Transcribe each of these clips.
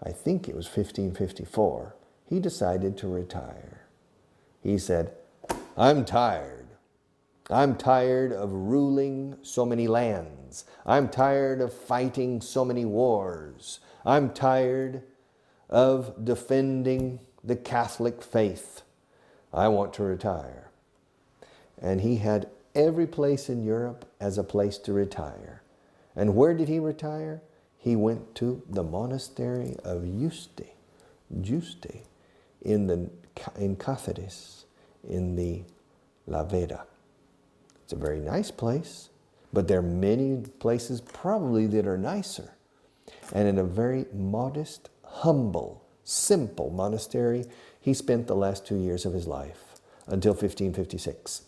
I think it was 1554, he decided to retire. He said, I'm tired. I'm tired of ruling so many lands. I'm tired of fighting so many wars. I'm tired of defending the Catholic faith. I want to retire. And he had every place in Europe as a place to retire. And where did he retire? He went to the monastery of Yuste in Cáceres, in the La Veda. It's a very nice place, but there are many places probably that are nicer. And in a very modest, humble, simple monastery, he spent the last 2 years of his life, until 1556.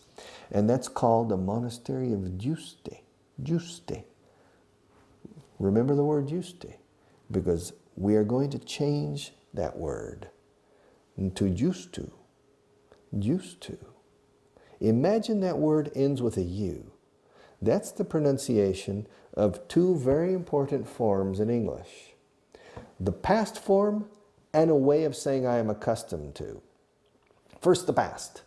And that's called the monastery of Yuste. Yuste. Remember the word Yuste, because we are going to change that word to used to. Used to. Imagine that word ends with a U. That's the pronunciation of two very important forms in English. The past form and a way of saying I am accustomed to. First, the past.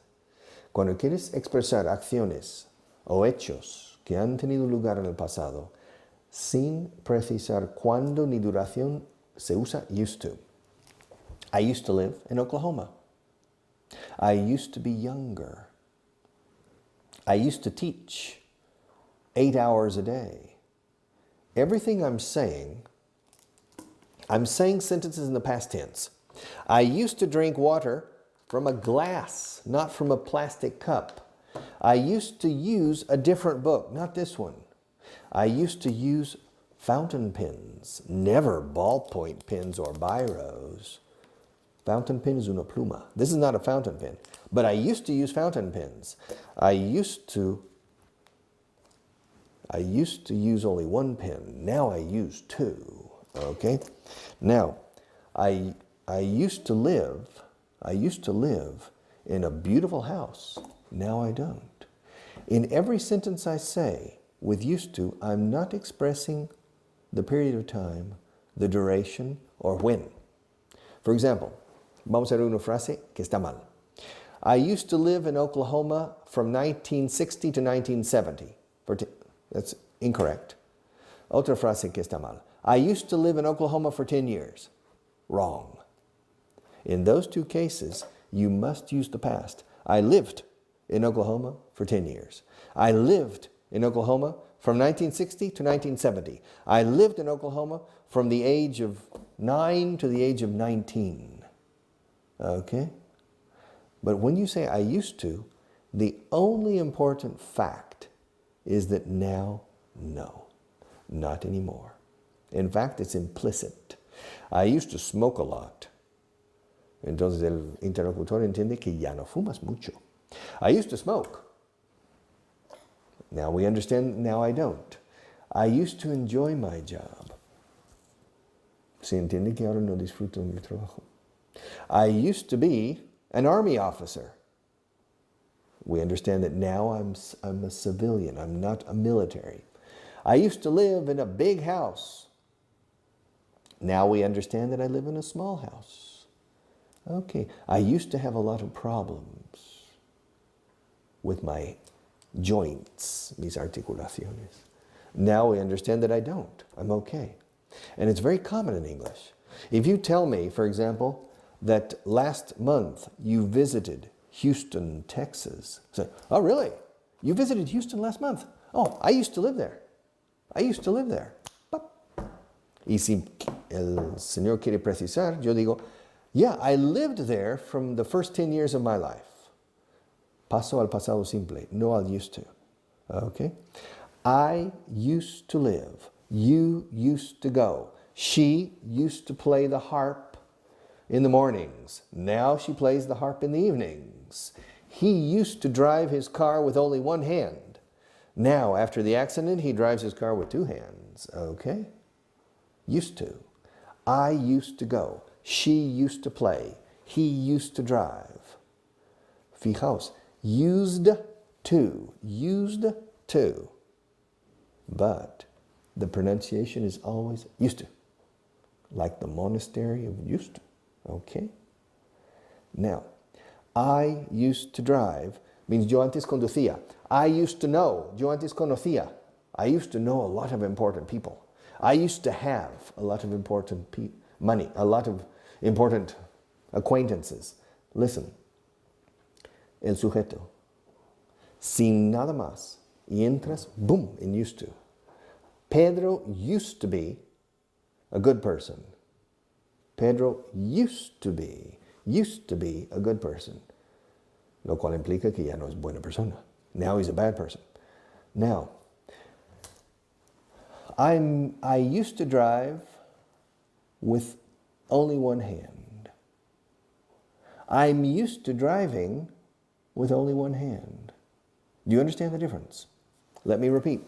Cuando quieres expresar acciones o hechos que han tenido lugar en el pasado, sin precisar cuándo ni duración, se usa used to. I used to live in Oklahoma. I used to be younger. I used to teach 8 hours a day. Everything I'm saying sentences in the past tense. I used to drink water from a glass, not from a plastic cup. I used to use a different book, not this one. I used to use fountain pens, never ballpoint pens or biros. Fountain pen is una pluma. This is not a fountain pen, but I used to use fountain pens. I used to use only one pen. Now I use two. Okay? Now, I used to live in a beautiful house. Now I don't. In every sentence I say with used to, I'm not expressing the period of time, the duration, or when. For example, vamos a ver una frase que está mal. I used to live in Oklahoma from 1960 to 1970. That's incorrect. Otra frase que está mal. I used to live in Oklahoma for 10 years. Wrong. In those two cases, you must use the past. I lived in Oklahoma for 10 years. I lived in Oklahoma from 1960 to 1970. I lived in Oklahoma from the age of 9 to the age of 19. Okay? But when you say I used to, the only important fact is that now, no, not anymore. In fact, it's implicit. I used to smoke a lot. Entonces el interlocutor entiende que ya no fumas mucho. I used to smoke. Now we understand, now I don't. I used to enjoy my job. Se entiende que ahora no disfruto mi trabajo. I used to be an army officer. We understand that now I'm a civilian. I'm not a military. I used to live in a big house. Now we understand that I live in a small house. Okay. I used to have a lot of problems with my joints, mis articulaciones. Now we understand that I don't. I'm okay. And it's very common in English. If you tell me, for example, that last month you visited Houston, Texas. So, oh, really? You visited Houston last month? Oh, I used to live there. I used to live there. Y si el Señor quiere precisar, yo digo, yeah, I lived there from the first 10 years of my life. Paso al pasado simple, no al used to. Okay? I used to live. You used to go. She used to play the harp in the mornings. Now she plays the harp in the evenings. He used to drive his car with only one hand. Now, after the accident, he drives his car with two hands. Okay? Used to. I used to go. She used to play. He used to drive. Fijaos, used to. Used to. But the pronunciation is always used to. like the monastery of used. Okay? Now, I used to drive means yo antes conducía. I used to know, yo antes conocía. I used to know a lot of important people. I used to have a lot of important money, a lot of important acquaintances. Listen, el sujeto, sin nada más, y entras, boom, in used to. Pedro used to be a good person. Pedro used to be a good person. Lo cual implica que ya no es buena persona. Now he's a bad person. Now, I used to drive with only one hand. I'm used to driving with only one hand. Do you understand the difference? Let me repeat.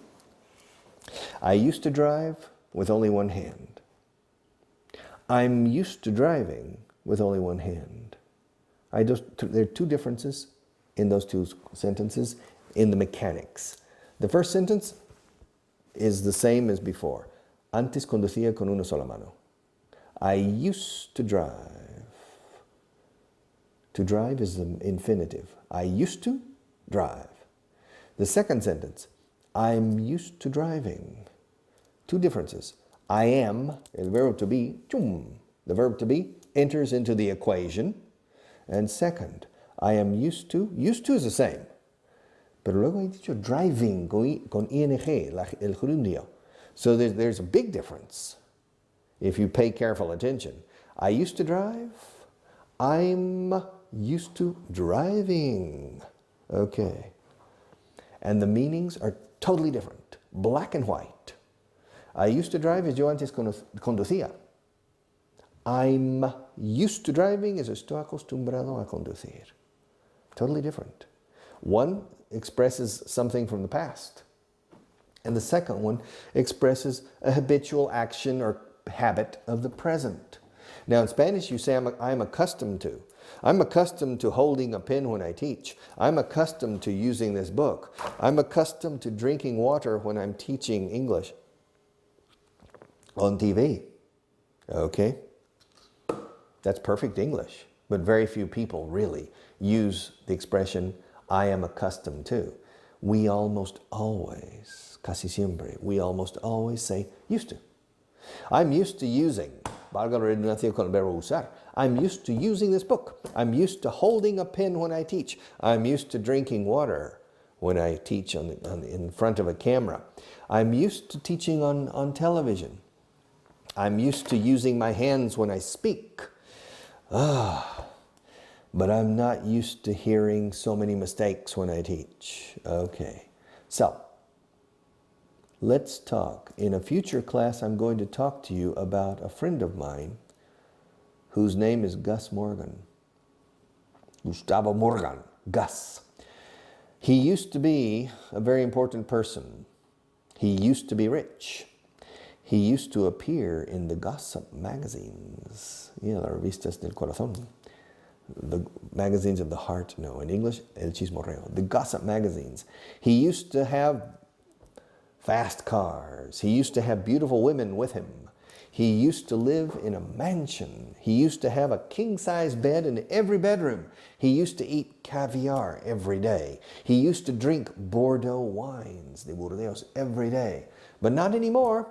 I used to drive with only one hand. I'm used to driving with only one hand. There are two differences in those two sentences in the mechanics. The first sentence is the same as before. Antes conducía con una sola mano. I used to drive. To drive is the infinitive. I used to drive. The second sentence, I'm used to driving. Two differences. I am, el verb to be, chum. The verb to be enters into the equation. And second, I am used to is the same. Pero luego he dicho driving con ing, el gerundio. So there's a big difference if you pay careful attention. I used to drive. I'm used to driving. Okay. And the meanings are totally different. Black and white. I used to drive as yo antes conducía. I'm used to driving as estoy acostumbrado a conducir. Totally different. One expresses something from the past. And the second one expresses a habitual action or habit of the present. Now in Spanish you say I'm accustomed to. I'm accustomed to holding a pen when I teach. I'm accustomed to using this book. I'm accustomed to drinking water when I'm teaching English on TV. Okay? That's perfect English. But very few people really use the expression I am accustomed to. We almost always, casi siempre, we almost always say used to. I'm used to using, valga la redundancia con el verbo usar. I'm used to using this book. I'm used to holding a pen when I teach. I'm used to drinking water when I teach in front of a camera. I'm used to teaching on television. I'm used to using my hands when I speak. But I'm not used to hearing so many mistakes when I teach. Okay, so let's talk. In a future class, I'm going to talk to you about a friend of mine whose name is Gus Morgan. Gustavo Morgan, Gus. He used to be a very important person. He used to be rich. He used to appear in the gossip magazines, las revistas del corazón. The magazines of the heart, no, in English, el chismorreo, the gossip magazines. He used to have fast cars. He used to have beautiful women with him. He used to live in a mansion. He used to have a king-size bed in every bedroom. He used to eat caviar every day. He used to drink Bordeaux wines, de Burdeos, every day. But not anymore.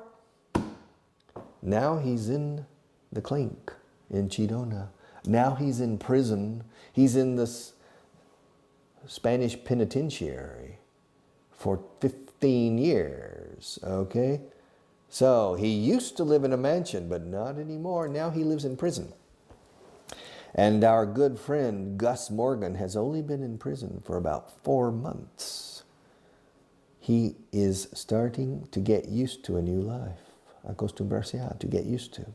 Now he's in the clink in Chidona. Now he's in prison. He's in this Spanish penitentiary for 15 years, okay? So he used to live in a mansion, but not anymore. Now he lives in prison. And our good friend Gus Morgan has only been in prison for about 4 months. He is starting to get used to a new life. Acostumbrarse a, to get used to.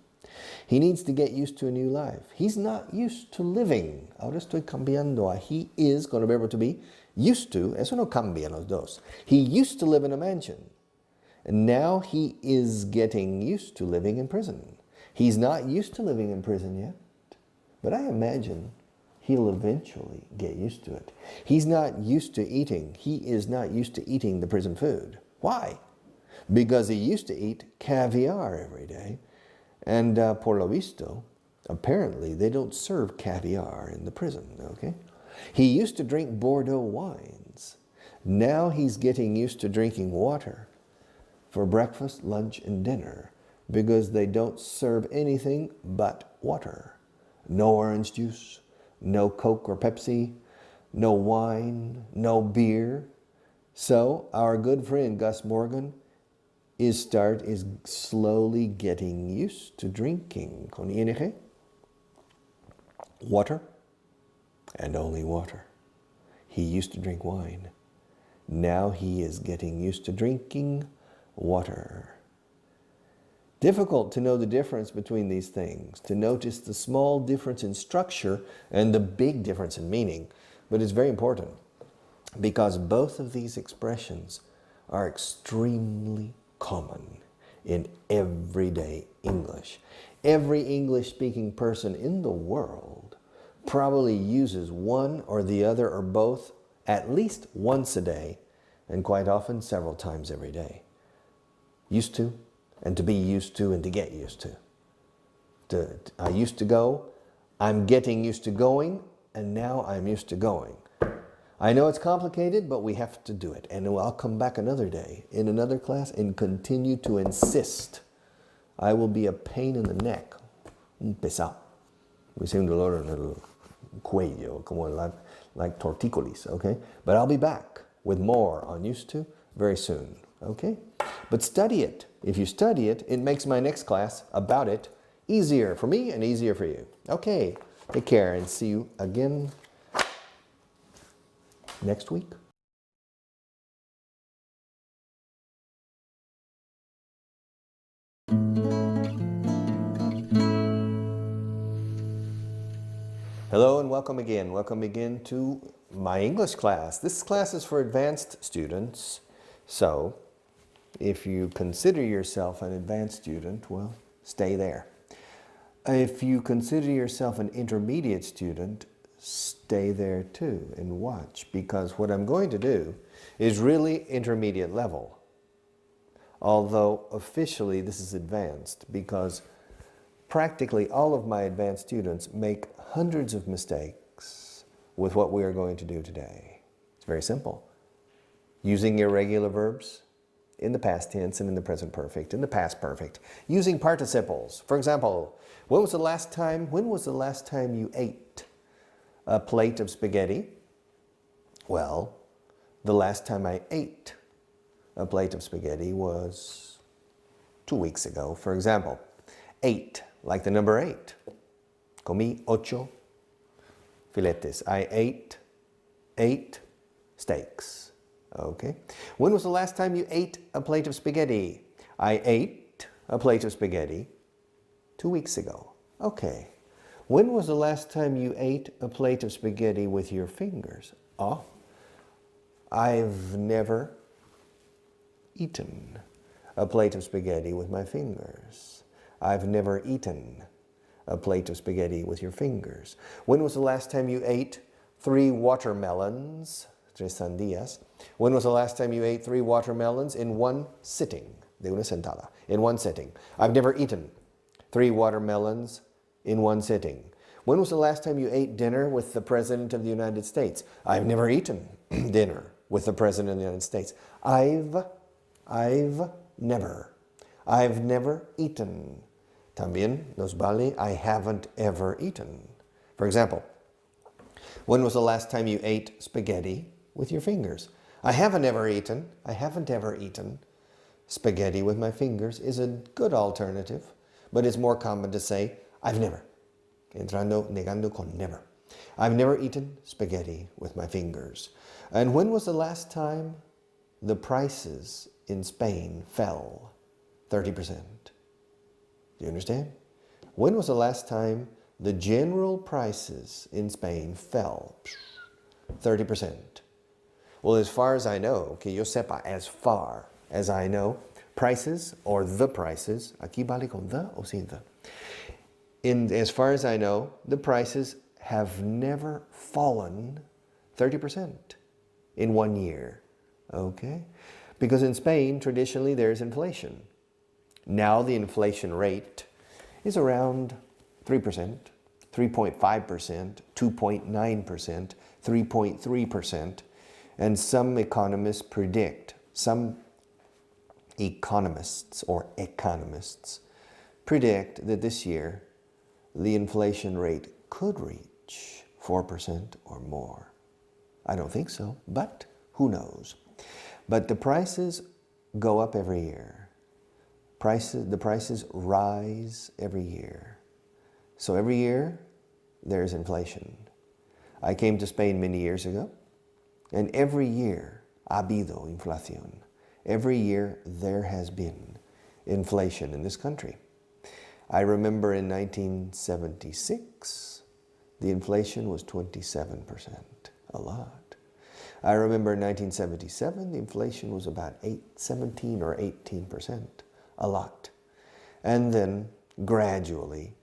He needs to get used to a new life. He's not used to living. Ahora estoy cambiando a he is, con el verbo to be, used to. Eso no cambia los dos. He used to live in a mansion. And now he is getting used to living in prison. He's not used to living in prison yet. But I imagine he'll eventually get used to it. He's not used to eating. He is not used to eating the prison food. Why? Because he used to eat caviar every day. And por lo visto, apparently they don't serve caviar in the prison, okay? He used to drink Bordeaux wines. Now he's getting used to drinking water for breakfast, lunch, and dinner because they don't serve anything but water. No orange juice, no Coke or Pepsi, no wine, no beer. So our good friend Gus Morgan is slowly getting used to drinking con ING water and only water. He used to drink wine. Now he is getting used to drinking water. Difficult to know the difference between these things, to notice the small difference in structure and the big difference in meaning, but it's very important because both of these expressions are extremely common in everyday English. Every English-speaking person in the world probably uses one or the other or both at least once a day, and quite often several times every day. Used to, and to be used to, and to get used to. I used to go, I'm getting used to going, and now I'm used to going. I know it's complicated, but we have to do it. And I'll come back another day in another class and continue to insist. I will be a pain in the neck. Un pesado. We say un dolor en el cuello, como like tortícolis, okay? But I'll be back with more on used to very soon, okay? But study it. If you study it, it makes my next class about it easier for me and easier for you. Okay, take care and see you again next week. Hello and welcome again. Welcome again to my English class. This class is for advanced students. So, if you consider yourself an advanced student, well, stay there. If you consider yourself an intermediate student, stay there too and watch, because what I'm going to do is really intermediate level. Although officially this is advanced, because practically all of my advanced students make hundreds of mistakes with what we are going to do today. It's very simple. Using irregular verbs in the past tense and in the present perfect, in the past perfect. Using participles. For example, when was the last time you ate a plate of spaghetti? Well, the last time I ate a plate of spaghetti was 2 weeks ago. For example, 8, like the number 8. Comí 8 filetes. I ate 8 steaks. Okay. When was the last time you ate a plate of spaghetti? I ate a plate of spaghetti 2 weeks ago. Okay. When was the last time you ate a plate of spaghetti with your fingers? Oh, I've never eaten a plate of spaghetti with my fingers. I've never eaten a plate of spaghetti with your fingers. When was the last time you ate 3 watermelons? 3 sandías. When was the last time you ate 3 watermelons in one sitting? De una sentada. In one sitting. I've never eaten 3 watermelons in one sitting. When was the last time you ate dinner with the President of the United States? I've never eaten dinner with the President of the United States. I've never eaten. También nos vale I haven't ever eaten. For example, when was the last time you ate spaghetti with your fingers? I haven't ever eaten spaghetti with my fingers is a good alternative, but it's more common to say I've never. Entrando, negando con never. I've never eaten spaghetti with my fingers. And when was the last time the prices in Spain fell 30%? Do you understand? When was the last time the general prices in Spain fell 30%? Well, as far as I know, que yo sepa, as far as I know, prices or the prices, aquí vale con the o sin the. As far as I know, the prices have never fallen 30% in 1 year. Okay? Because in Spain, traditionally, there's inflation. Now the inflation rate is around 3%, 3.5%, 2.9%, 3.3%, and some economists predict, some economists predict that this year the inflation rate could reach 4% or more. I don't think so, but who knows? But the prices go up every year. The prices rise every year. So every year there's inflation. I came to Spain many years ago, and every year ha habido inflación. Every year there has been inflation in this country. I remember in 1976, the inflation was 27%, a lot. I remember in 1977, the inflation was about 17 or 18%, a lot. And then gradually,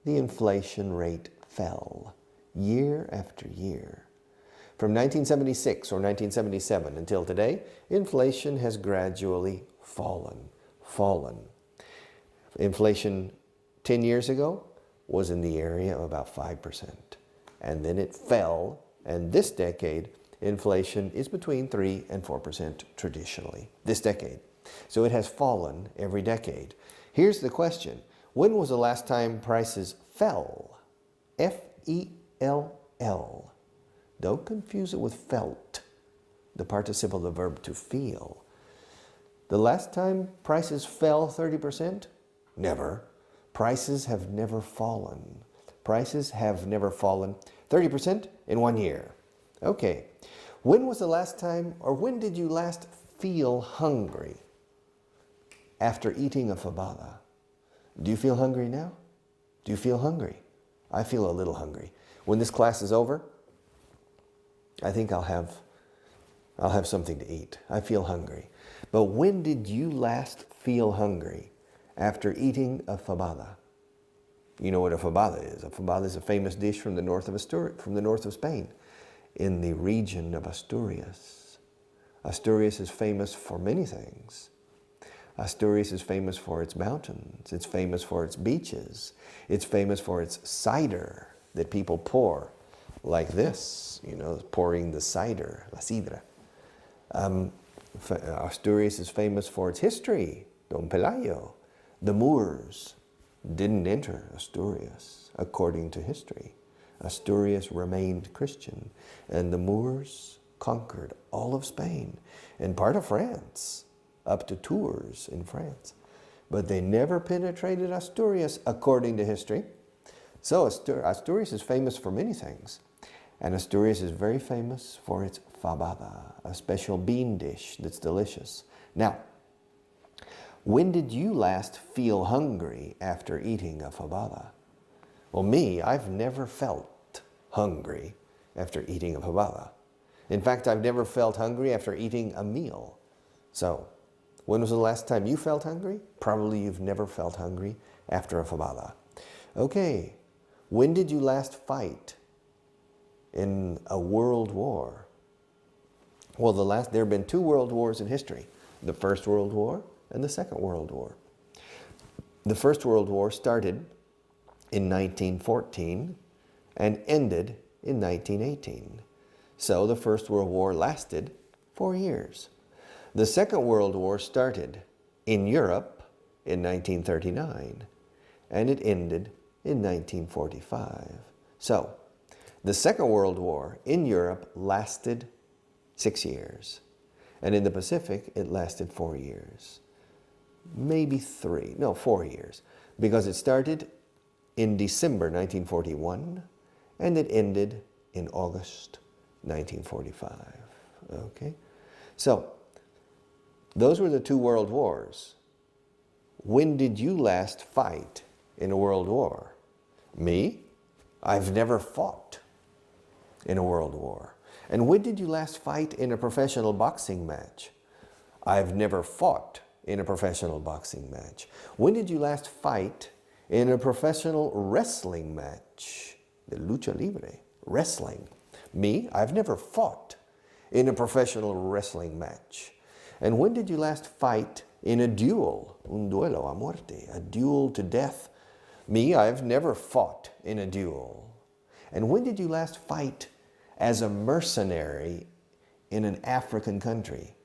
the inflation rate fell year after year. From 1976 or 1977 until today, inflation has gradually fallen. Inflation 10 years ago was in the area of about 5%. And then it fell, and this decade, inflation is between 3 and 4% traditionally, this decade. So it has fallen every decade. Here's the question. When was the last time prices fell? F-E-L-L. Don't confuse it with felt, the participle of the verb to feel. The last time prices fell 30%? Never. Prices have never fallen. Prices have never fallen 30% in 1 year. Okay. When was the last time, or when did you last feel hungry after eating a fabada? Do you feel hungry now? Do you feel hungry? I feel a little hungry. When this class is over, I think I'll have something to eat. I feel hungry. But when did you last feel hungry after eating a fabada? You know what a fabada is. A fabada is a famous dish from the north of Spain, in the region of Asturias. Asturias is famous for many things. Asturias is famous for its mountains. It's famous for its beaches. It's famous for its cider that people pour like this, you know, pouring the cider, la sidra. Asturias is famous for its history, Don Pelayo. The Moors didn't enter Asturias according to history. Asturias remained Christian, and the Moors conquered all of Spain and part of France, up to Tours in France. But they never penetrated Asturias according to history. So Asturias is famous for many things. And Asturias is very famous for its fabada, a special bean dish that's delicious. Now, when did you last feel hungry after eating a fabada? Well, me, I've never felt hungry after eating a fabada. In fact, I've never felt hungry after eating a meal. So, when was the last time you felt hungry? Probably you've never felt hungry after a fabada. Okay, when did you last fight in a world war? Well, there have been 2 world wars in history. The First World War and the Second World War. The First World War started in 1914 and ended in 1918. So the First World War lasted 4 years. The Second World War started in Europe in 1939 and it ended in 1945. So the Second World War in Europe lasted 6 years, and in the Pacific it lasted 4 years. Maybe 4 years, because it started in December 1941 and it ended in August 1945. Okay? So, those were the 2 world wars. When did you last fight in a world war? Me? I've never fought in a world war. And when did you last fight in a professional boxing match? I've never fought in a professional boxing match. When did you last fight in a professional wrestling match? The lucha libre, wrestling. Me, I've never fought in a professional wrestling match. And when did you last fight in a duel, un duelo a muerte, a duel to death Me, I've never fought in a duel. And when did you last fight as a mercenary in an African country?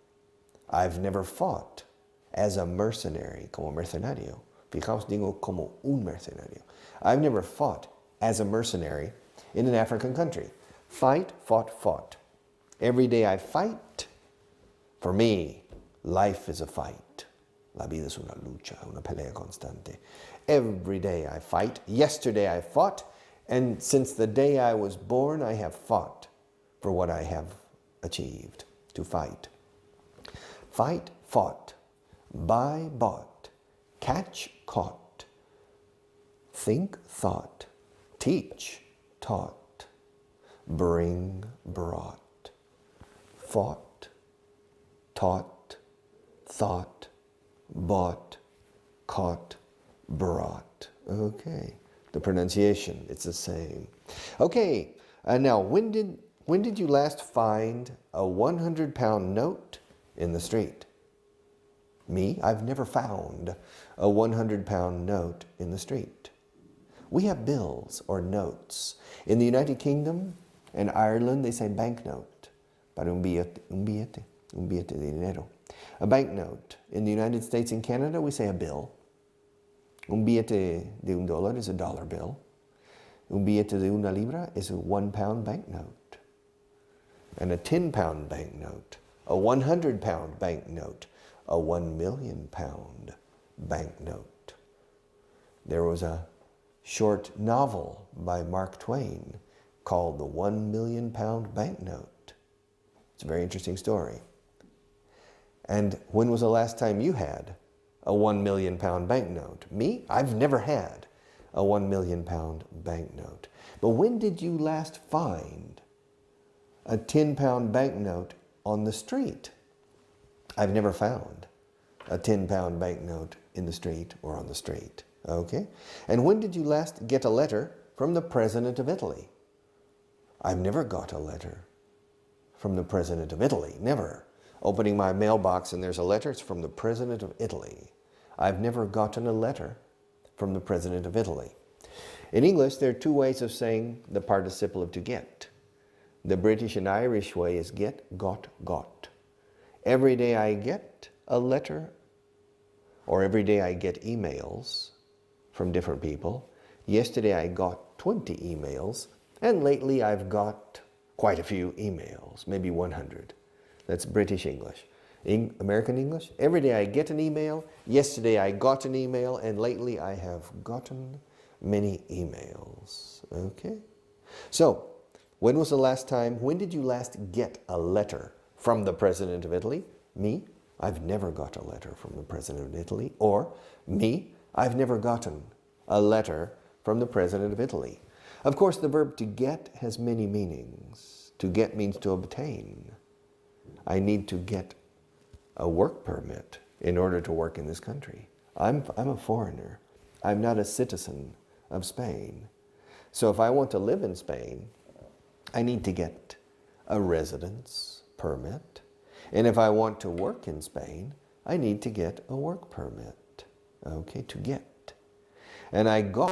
I've never fought as a mercenary, como mercenario. Fijaos, digo como un mercenario. I've never fought as a mercenary in an African country. Fight, fought, fought. Every day I fight. For me, life is a fight. La vida es una lucha, una pelea constante. Every day I fight. Yesterday I fought. And since the day I was born, I have fought for what I have achieved, to fight. Fight, fought. Buy, bought. Catch, caught. Think, thought. Teach, taught. Bring, brought. Fought, taught, thought, bought, caught, brought. Okay, the pronunciation, it's the same. Okay, now when did you last find a 100-pound note in the street? Me, I've never found a 100-pound note in the street. We have bills or notes. In the United Kingdom and Ireland, they say banknote. Para un billete de dinero. A banknote. In the United States and Canada, we say a bill. Un billete de $1 is a dollar bill. Un billete de una libra is a 1-pound banknote. And a 10-pound banknote. A 100-pound banknote. A 1 million pound banknote. There was a short novel by Mark Twain called The 1 million pound banknote. It's a very interesting story. And when was the last time you had a 1 million pound banknote? Me? I've never had a 1 million pound banknote. But when did you last find a 10-pound banknote on the street? I've never found a 10-pound banknote in the street or on the street. Okay? And when did you last get a letter from the President of Italy? I've never got a letter from the President of Italy. Never. Opening my mailbox and there's a letter, it's from the President of Italy. I've never gotten a letter from the President of Italy. In English, there are two ways of saying the participle of to get. The British and Irish way is get, got, got. Every day I get a letter, or every day I get emails from different people. Yesterday I got 20 emails, and lately I've got quite a few emails, maybe 100. That's British English. American English, every day I get an email. Yesterday I got an email, and lately I have gotten many emails. Okay? So, when was the last time, when did you last get a letter from the President of Italy? Me, I've never got a letter from the President of Italy. Or, me, I've never gotten a letter from the President of Italy. Of course, the verb to get has many meanings. To get means to obtain. I need to get a work permit in order to work in this country. I'm a foreigner. I'm not a citizen of Spain. So if I want to live in Spain, I need to get a residence permit. And if I want to work in Spain, I need to get a work permit. Okay, to get. And I got